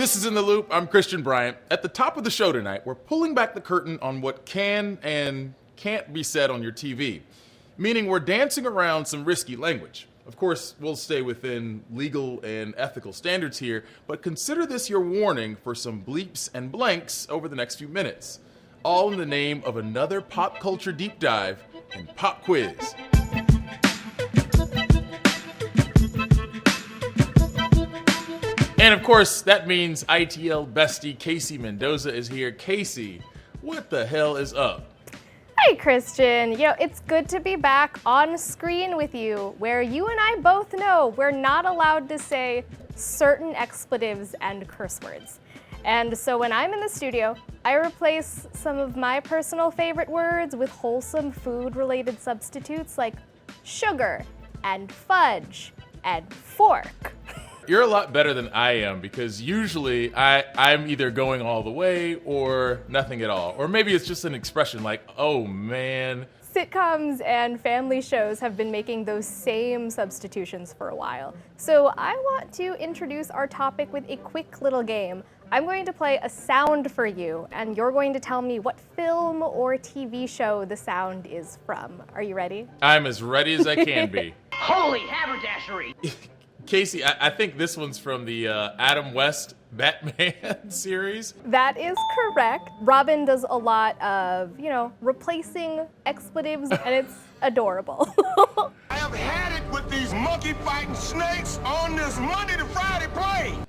This is In the Loop. I'm Christian Bryant. At the top of the show tonight, we're pulling back the curtain on what can and can't be said on your TV, meaning we're dancing around some risky language. Of course, we'll stay within legal and ethical standards here, but consider this your warning for some bleeps and blanks over the next few minutes, all in the name of another pop culture deep dive and pop quiz. And of course, that means ITL bestie Casey Mendoza is here. Casey, what the hell is up? Hi, Christian. It's good to be back on screen with you, where you and I both know we're not allowed to say certain expletives and curse words. And so when I'm in the studio, I replace some of my personal favorite words with wholesome food-related substitutes like sugar and fudge and fork. You're a lot better than I am because usually I'm either going all the way or nothing at all. Or maybe it's just an expression like, oh man. Sitcoms and family shows have been making those same substitutions for a while. So I want to introduce our topic with a quick little game. I'm going to play a sound for you, and you're going to tell me what film or TV show the sound is from. Are you ready? I'm as ready as I can be. Holy haberdashery! Casey, I think this one's from the Adam West Batman series. That is correct. Robin does a lot of, replacing expletives, and it's adorable. I have had it with these monkey-fighting snakes on this Monday to Friday plane.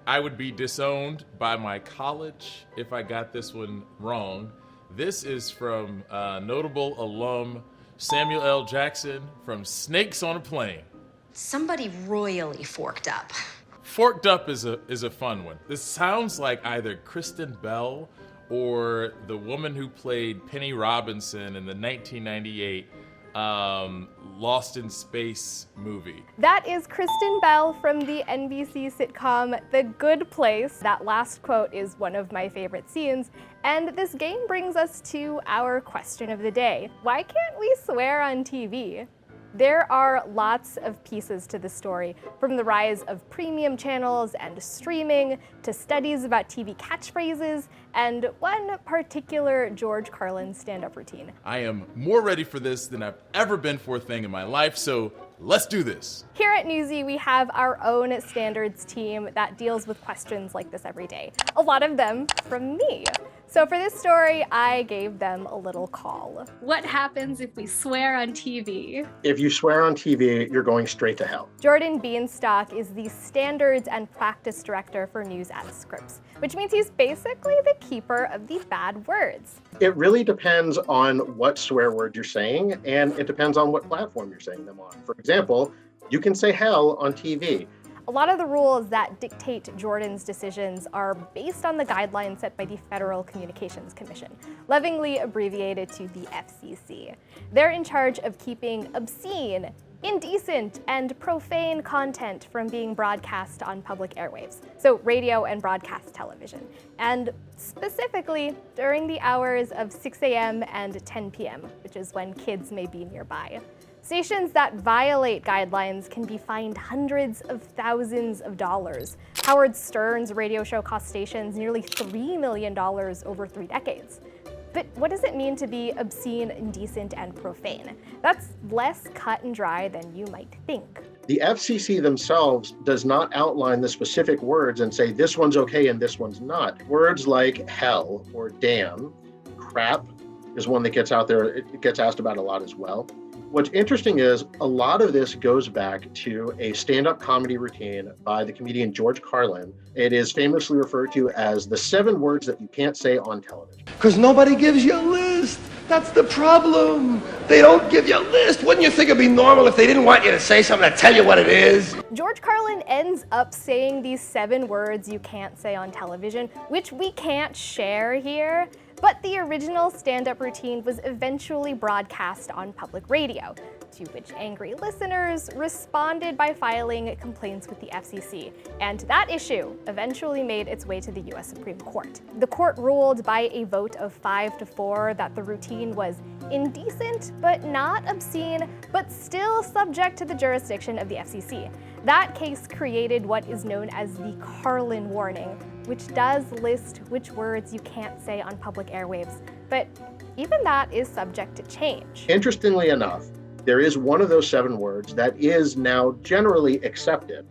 I would be disowned by my college if I got this one wrong. This is from notable alum Samuel L. Jackson from Snakes on a Plane. Somebody royally forked up. Forked up is a fun one. This sounds like either Kristen Bell or the woman who played Penny Robinson in the 1998 Lost in Space movie. That is Kristen Bell from the NBC sitcom The Good Place. That last quote is one of my favorite scenes. And this game brings us to our question of the day. Why can't we swear on TV? There are lots of pieces to the story, from the rise of premium channels and streaming to studies about TV catchphrases and one particular George Carlin stand-up routine. I am more ready for this than I've ever been for a thing in my life, so let's do this. Here at Newsy, we have our own standards team that deals with questions like this every day. A lot of them from me. So for this story, I gave them a little call. What happens if we swear on TV? If you swear on TV, you're going straight to hell. Jordan Beanstalk is the standards and practice director for News at Scripps, which means he's basically the keeper of the bad words. It really depends on what swear word you're saying, and it depends on what platform you're saying them on. For example, you can say hell on TV. A lot of the rules that dictate Jordan's decisions are based on the guidelines set by the Federal Communications Commission, lovingly abbreviated to the FCC. They're in charge of keeping obscene, indecent, and profane content from being broadcast on public airwaves, so radio and broadcast television, and specifically during the hours of 6 a.m. and 10 p.m., which is when kids may be nearby. Stations that violate guidelines can be fined hundreds of thousands of dollars. Howard Stern's radio show cost stations nearly $3 million over 3 decades. But what does it mean to be obscene, indecent, and profane? That's less cut and dry than you might think. The FCC themselves does not outline the specific words and say this one's okay and this one's not. Words like hell or damn, crap is one that gets out there, it gets asked about a lot as well. What's interesting is a lot of this goes back to a stand-up comedy routine by the comedian George Carlin. It is famously referred to as the 7 words that you can't say on television. Because nobody gives you a list. That's the problem. They don't give you a list. Wouldn't you think it'd be normal if they didn't want you to say something to tell you what it is? George Carlin ends up saying these 7 words you can't say on television, which we can't share here. But the original stand-up routine was eventually broadcast on public radio, to which angry listeners responded by filing complaints with the FCC. And that issue eventually made its way to the US Supreme Court. The court ruled by a vote of 5-4 that the routine was indecent, but not obscene, but still subject to the jurisdiction of the FCC. That case created what is known as the Carlin warning, which does list which words you can't say on public airwaves. But even that is subject to change. Interestingly enough, there is one of those 7 words that is now generally accepted,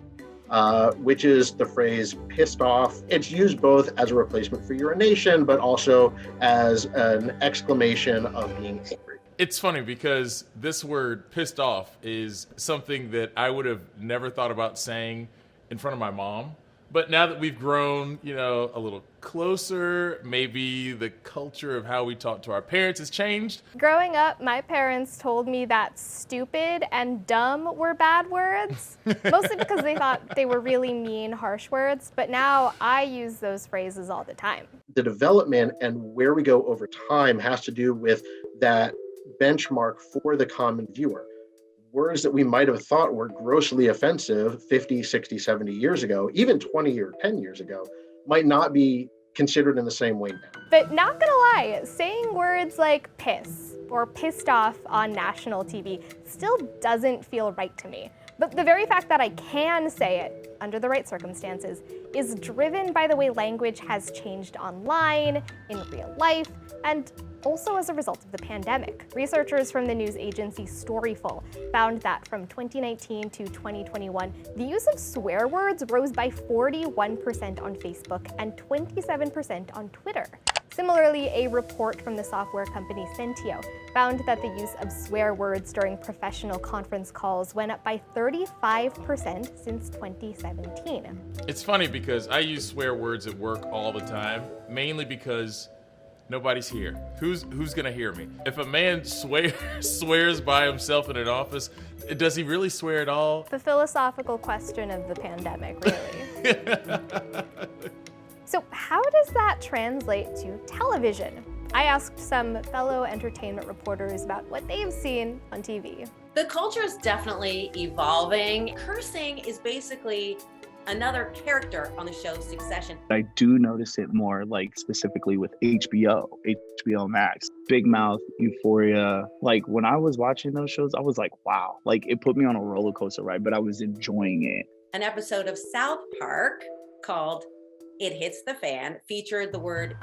which is the phrase pissed off. It's used both as a replacement for urination, but also as an exclamation of being angry. It's funny because this word pissed off is something that I would have never thought about saying in front of my mom. But now that we've grown, a little closer, maybe the culture of how we talk to our parents has changed. Growing up, my parents told me that stupid and dumb were bad words, mostly because they thought they were really mean, harsh words. But now I use those phrases all the time. The development and where we go over time has to do with that benchmark for the common viewer. Words that we might have thought were grossly offensive 50, 60, 70 years ago, even 20 or 10 years ago, might not be considered in the same way now. But not gonna lie, saying words like piss or pissed off on national TV still doesn't feel right to me. But the very fact that I can say it under the right circumstances is driven by the way language has changed online, in real life, and also as a result of the pandemic. Researchers from the news agency Storyful found that from 2019 to 2021, the use of swear words rose by 41% on Facebook and 27% on Twitter. Similarly, a report from the software company Sentio found that the use of swear words during professional conference calls went up by 35% since 2017. It's funny because I use swear words at work all the time, mainly because nobody's here. Who's gonna hear me? If a man swears by himself in an office, does he really swear at all? The philosophical question of the pandemic, really. So how does that translate to television? I asked some fellow entertainment reporters about what they've seen on TV. The culture is definitely evolving. Cursing is basically another character on the show Succession. I do notice it more, like specifically with HBO Max, Big Mouth, Euphoria. Like when I was watching those shows, I was like, wow, like it put me on a roller coaster ride, but I was enjoying it. An episode of South Park called It Hits the Fan featured the word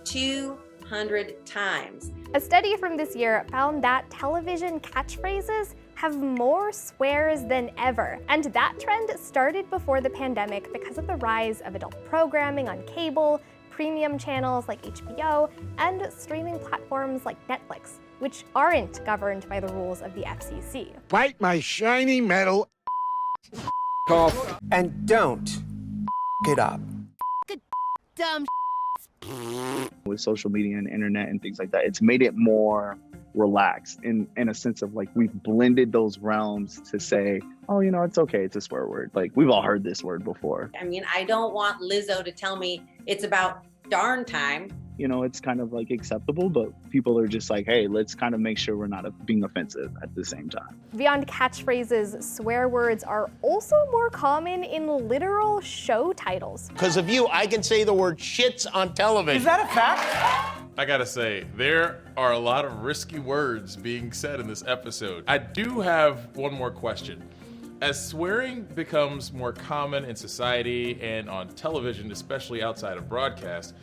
200 times. A study from this year found that television catchphrases have more swears than ever. And that trend started before the pandemic because of the rise of adult programming on cable, premium channels like HBO, and streaming platforms like Netflix, which aren't governed by the rules of the FCC. Bite my shiny metal off and don't it up. Dumb with social media and internet and things like that, it's made it more relaxed in a sense of like we've blended those realms to say, oh, it's okay, it's a swear word. Like we've all heard this word before. I mean, I don't want Lizzo to tell me it's about darn time. It's kind of like acceptable, but people are just like, hey, let's kind of make sure we're not being offensive at the same time. Beyond catchphrases, swear words are also more common in literal show titles. Because of you, I can say the word shits on television. Is that a fact? I gotta say, there are a lot of risky words being said in this episode. I do have one more question. As swearing becomes more common in society and on television, especially outside of broadcast,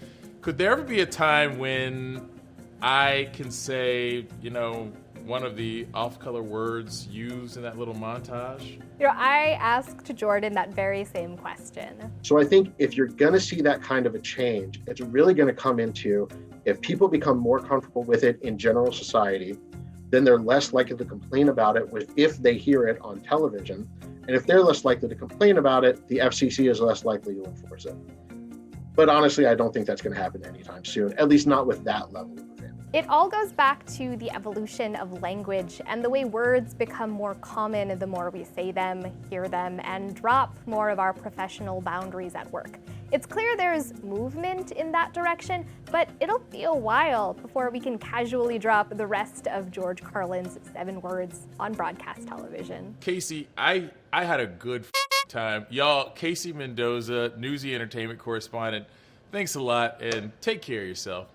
could there ever be a time when I can say, one of the off-color words used in that little montage? I asked Jordan that very same question. So I think if you're going to see that kind of a change, it's really going to come into if people become more comfortable with it in general society, then they're less likely to complain about it if they hear it on television. And if they're less likely to complain about it, the FCC is less likely to enforce it. But honestly, I don't think that's going to happen anytime soon, at least not with that level of offense. It all goes back to the evolution of language and the way words become more common the more we say them, hear them, and drop more of our professional boundaries at work. It's clear there's movement in that direction, but it'll be a while before we can casually drop the rest of George Carlin's 7 words on broadcast television. Casey, I had a good time. Y'all, Casey Mendoza, Newsy entertainment correspondent, thanks a lot and take care of yourself.